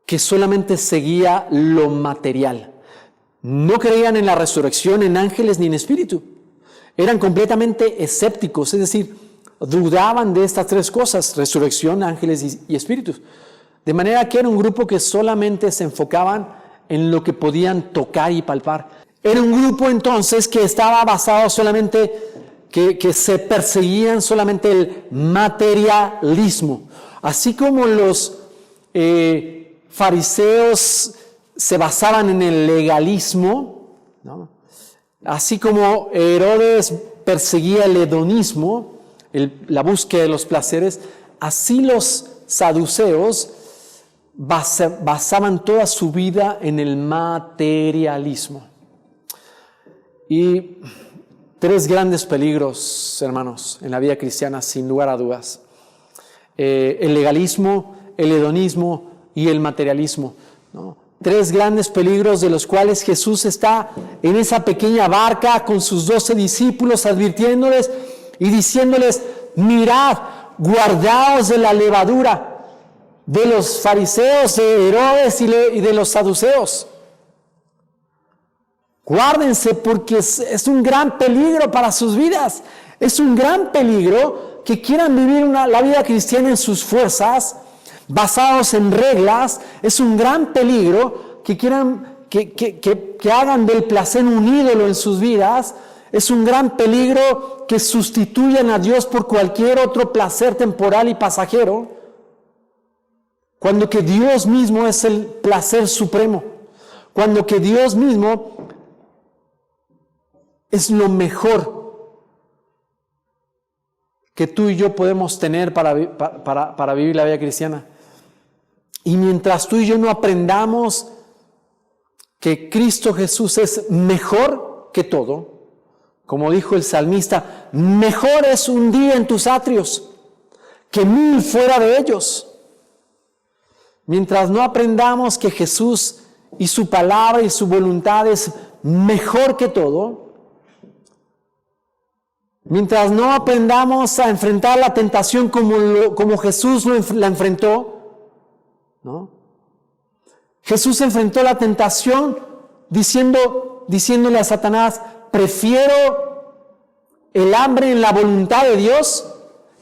A: que solamente seguía lo material. No creían en la resurrección, en ángeles ni en espíritu. Eran completamente escépticos, es decir, dudaban de estas tres cosas, resurrección, ángeles y espíritus. De manera que era un grupo que solamente se enfocaban en lo que podían tocar y palpar. Era un grupo entonces que estaba basado solamente, que se perseguían solamente el materialismo. Así como los fariseos se basaban en el legalismo, ¿no? Así como Herodes perseguía el hedonismo, la búsqueda de los placeres, así los saduceos basaban toda su vida en el materialismo. Y tres grandes peligros, hermanos, en la vida cristiana, sin lugar a dudas. El legalismo, el hedonismo y el materialismo, ¿no? Tres grandes peligros de los cuales Jesús está en esa pequeña barca con sus 12 discípulos advirtiéndoles y diciéndoles, mirad, guardaos de la levadura de los fariseos, de Herodes y de los saduceos. Guárdense porque es un gran peligro para sus vidas. Es un gran peligro que quieran vivir la vida cristiana en sus fuerzas, basados en reglas. Es un gran peligro que quieran que hagan del placer un ídolo en sus vidas. Es un gran peligro que sustituyan a Dios por cualquier otro placer temporal y pasajero, cuando que Dios mismo es el placer supremo, cuando que Dios mismo es lo mejor que tú y yo podemos tener para vivir la vida cristiana. Y mientras tú y yo no aprendamos que Cristo Jesús es mejor que todo, como dijo el salmista, mejor es un día en tus atrios que 1000 fuera de ellos. Mientras no aprendamos que Jesús y su palabra y su voluntad es mejor que todo, mientras no aprendamos a enfrentar la tentación como Jesús la enfrentó, ¿no? Jesús enfrentó la tentación diciéndole a Satanás, prefiero el hambre en la voluntad de Dios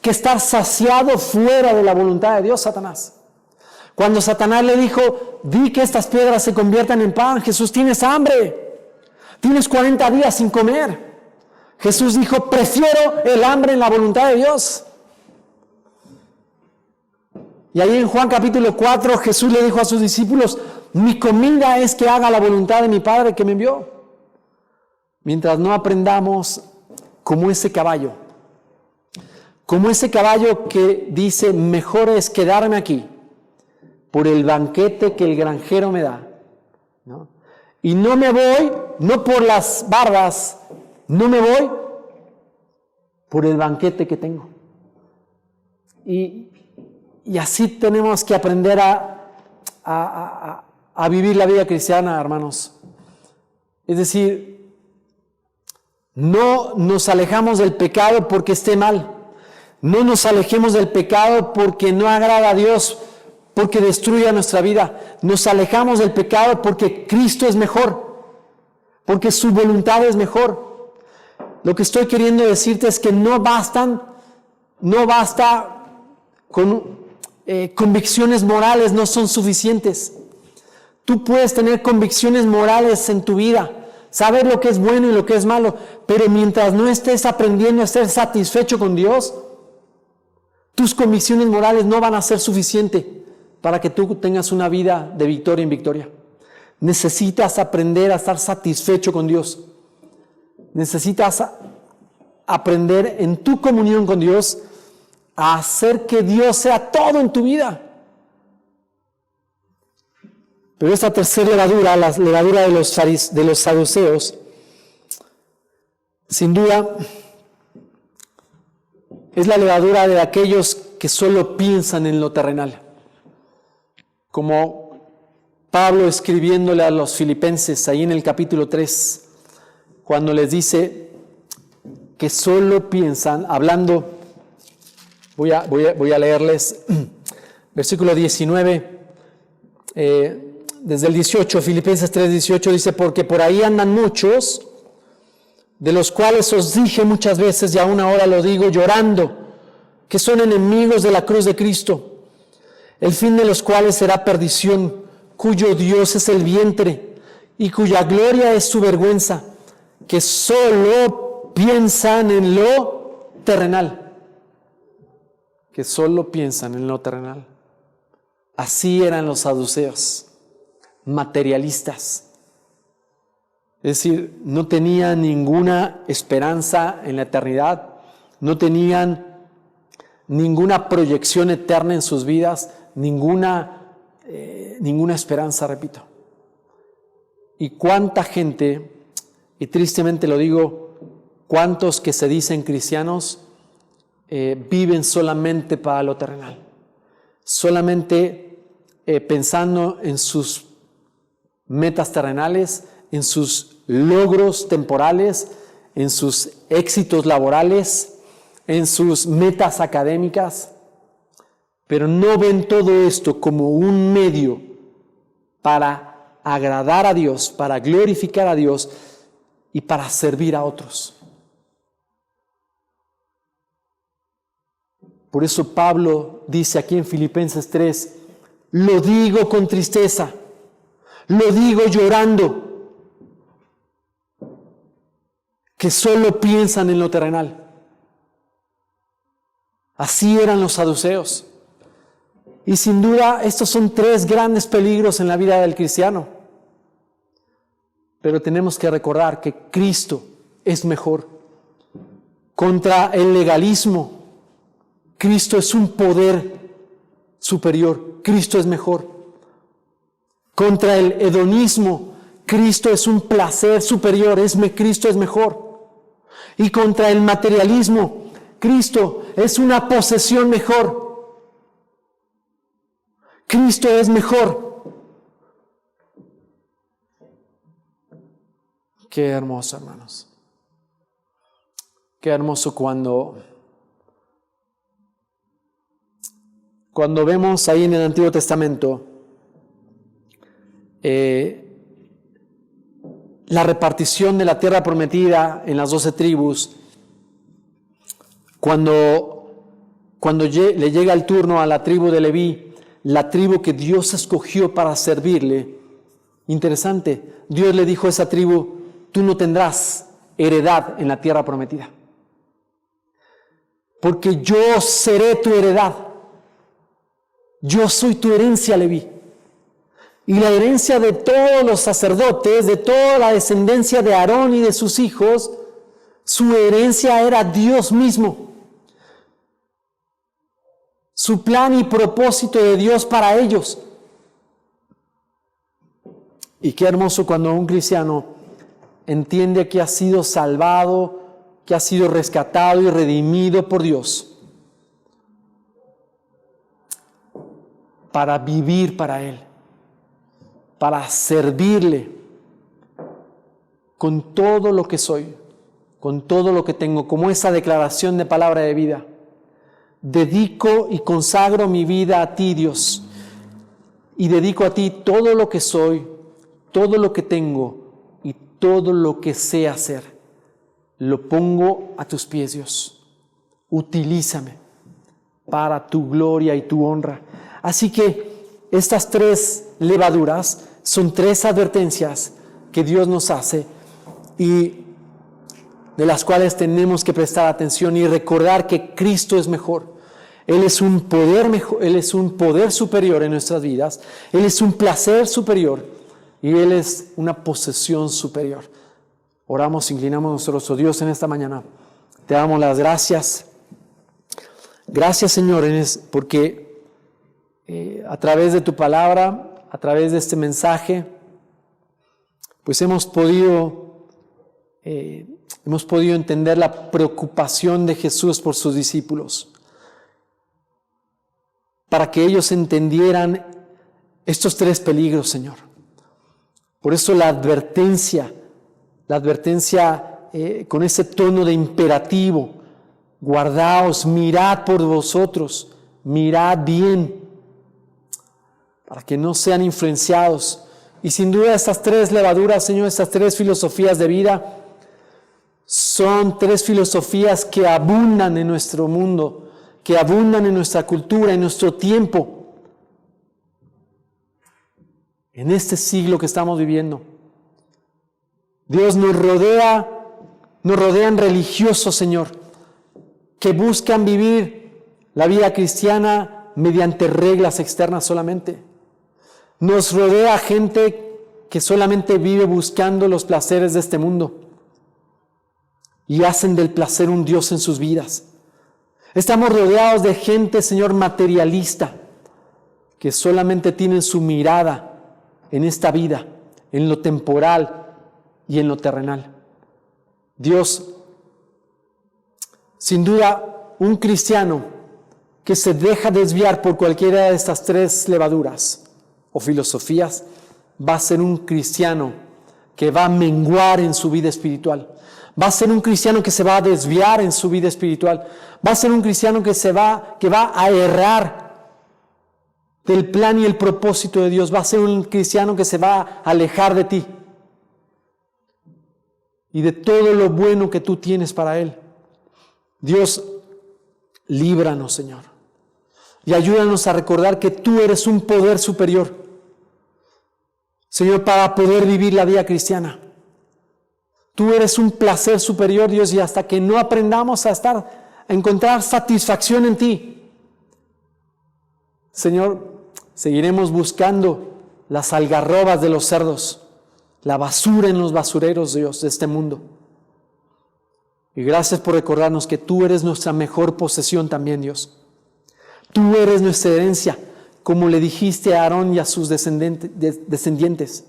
A: que estar saciado fuera de la voluntad de Dios, Satanás. Cuando Satanás le dijo, di que estas piedras se conviertan en pan, Jesús, tienes hambre, tienes 40 días sin comer. Jesús dijo, prefiero el hambre en la voluntad de Dios. Y ahí en Juan capítulo 4 Jesús le dijo a sus discípulos, mi comida es que haga la voluntad de mi Padre que me envió. Mientras no aprendamos como ese caballo que dice, mejor es quedarme aquí por el banquete que el granjero me da, ¿no? Y no me voy, no por las barbas, no me voy por el banquete que tengo. Y así tenemos que aprender a vivir la vida cristiana, hermanos. Es decir, no nos alejamos del pecado porque esté mal. No nos alejemos del pecado porque no agrada a Dios, porque destruya nuestra vida. Nos alejamos del pecado porque Cristo es mejor, porque su voluntad es mejor. Lo que estoy queriendo decirte es que no basta con convicciones morales, no son suficientes. Tú puedes tener convicciones morales en tu vida, saber lo que es bueno y lo que es malo, pero mientras no estés aprendiendo a ser satisfecho con Dios, tus convicciones morales no van a ser suficientes para que tú tengas una vida de victoria en victoria. Necesitas aprender a estar satisfecho con Dios. Necesitas aprender en tu comunión con Dios a hacer que Dios sea todo en tu vida. Pero esta tercera levadura, la levadura de los saduceos, sin duda, es la levadura de aquellos que solo piensan en lo terrenal. Como Pablo escribiéndole a los filipenses, ahí en el capítulo 3, cuando les dice que solo piensan, hablando, voy a leerles, versículo 19, desde el 18, Filipenses 3, 18, dice, porque por ahí andan muchos, de los cuales os dije muchas veces y aún ahora lo digo llorando, que son enemigos de la cruz de Cristo, el fin de los cuales será perdición, cuyo Dios es el vientre y cuya gloria es su vergüenza, que solo piensan en lo terrenal. Que solo piensan en lo terrenal. Así eran los saduceos, materialistas. Es decir, no tenían ninguna esperanza en la eternidad, no tenían ninguna proyección eterna en sus vidas, ninguna esperanza, repito. Y cuánta gente, y tristemente lo digo, cuántos que se dicen cristianos viven solamente para lo terrenal, solamente pensando en sus metas terrenales, en sus logros temporales, en sus éxitos laborales, en sus metas académicas, pero no ven todo esto como un medio para agradar a Dios, para glorificar a Dios y para servir a otros. Por eso Pablo dice aquí en Filipenses 3, lo digo con tristeza, lo digo llorando, que solo piensan en lo terrenal. Así eran los saduceos. Y sin duda estos son tres grandes peligros en la vida del cristiano. Pero tenemos que recordar que Cristo es mejor. Contra el legalismo, Cristo es un poder superior. Cristo es mejor. Contra el hedonismo, Cristo es un placer superior. Cristo es mejor. Y contra el materialismo, Cristo es una posesión mejor. Cristo es mejor. Qué hermoso, hermanos. Qué hermoso cuando vemos ahí en el Antiguo Testamento la repartición de la tierra prometida en las 12 tribus, cuando le llega el turno a la tribu de Leví, la tribu que Dios escogió para servirle. Interesante, Dios le dijo a esa tribu, tú no tendrás heredad en la tierra prometida, porque yo seré tu heredad. Yo soy tu herencia, Leví. Y la herencia de todos los sacerdotes, de toda la descendencia de Aarón y de sus hijos, su herencia era Dios mismo. Su plan y propósito de Dios para ellos. Y qué hermoso cuando un cristiano entiende que ha sido salvado, que ha sido rescatado y redimido por Dios para vivir para Él, para servirle con todo lo que soy, con todo lo que tengo, como esa declaración de palabra de vida. Dedico y consagro mi vida a ti, Dios, y dedico a ti todo lo que soy, todo lo que tengo y todo lo que sé hacer. Lo pongo a tus pies, Dios. Utilízame para tu gloria y tu honra. Así que estas 3 levaduras son 3 advertencias que Dios nos hace y de las cuales tenemos que prestar atención y recordar que Cristo es mejor. Él es un poder mejor, Él es un poder superior en nuestras vidas. Él es un placer superior y Él es una posesión superior. Oramos, inclinamos nuestro rostro. Dios, en esta mañana te damos las gracias. Gracias, Señor, porque a través de tu palabra, a través de este mensaje, pues hemos podido entender la preocupación de Jesús por sus discípulos, para que ellos entendieran estos 3 peligros, Señor. Por eso la advertencia con ese tono de imperativo: guardaos, mirad por vosotros, mirad bien, para que no sean influenciados. Y sin duda estas 3 levaduras, Señor, estas 3 filosofías de vida, son 3 filosofías que abundan en nuestro mundo, que abundan en nuestra cultura, en nuestro tiempo, en este siglo que estamos viviendo. Dios nos rodean religiosos, Señor, que buscan vivir la vida cristiana mediante reglas externas solamente. Nos rodea gente que solamente vive buscando los placeres de este mundo y hacen del placer un Dios en sus vidas. Estamos rodeados de gente, Señor, materialista, que solamente tienen su mirada en esta vida, en lo temporal y en lo terrenal. Dios, sin duda, un cristiano que se deja desviar por cualquiera de estas 3 levaduras o filosofías, va a ser un cristiano que va a menguar en su vida espiritual. Va a ser un cristiano que se va a desviar en su vida espiritual. Va a ser un cristiano que va a errar del plan y el propósito de Dios. Va a ser un cristiano que se va a alejar de ti y de todo lo bueno que tú tienes para él. Dios, líbranos, Señor, y ayúdanos a recordar que tú eres un poder superior, Señor, para poder vivir la vida cristiana. Tú eres un placer superior, Dios, y hasta que no aprendamos a encontrar satisfacción en ti, Señor, seguiremos buscando las algarrobas de los cerdos, la basura en los basureros, Dios, de este mundo. Y gracias por recordarnos que tú eres nuestra mejor posesión también, Dios. Tú eres nuestra herencia, como le dijiste a Aarón y a sus descendientes.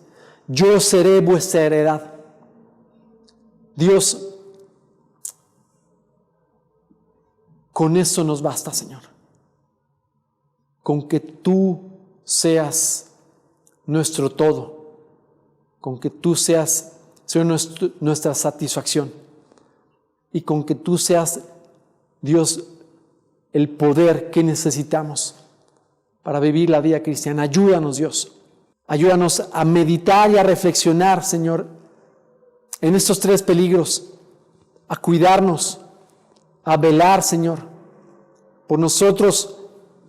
A: Yo seré vuestra heredad. Dios, con eso nos basta, Señor. Con que tú seas nuestro todo. Con que tú seas, Señor, nuestra satisfacción. Y con que tú seas, Dios, el poder que necesitamos para vivir la vida cristiana. Ayúdanos, Dios. Ayúdanos a meditar y a reflexionar, Señor, en estos 3 peligros, a cuidarnos, a velar, Señor, por nosotros,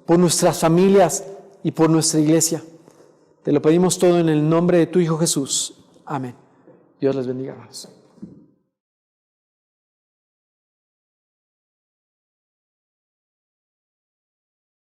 A: por nuestras familias y por nuestra iglesia. Te lo pedimos todo en el nombre de tu Hijo Jesús. Amén. Dios les bendiga, hermanos.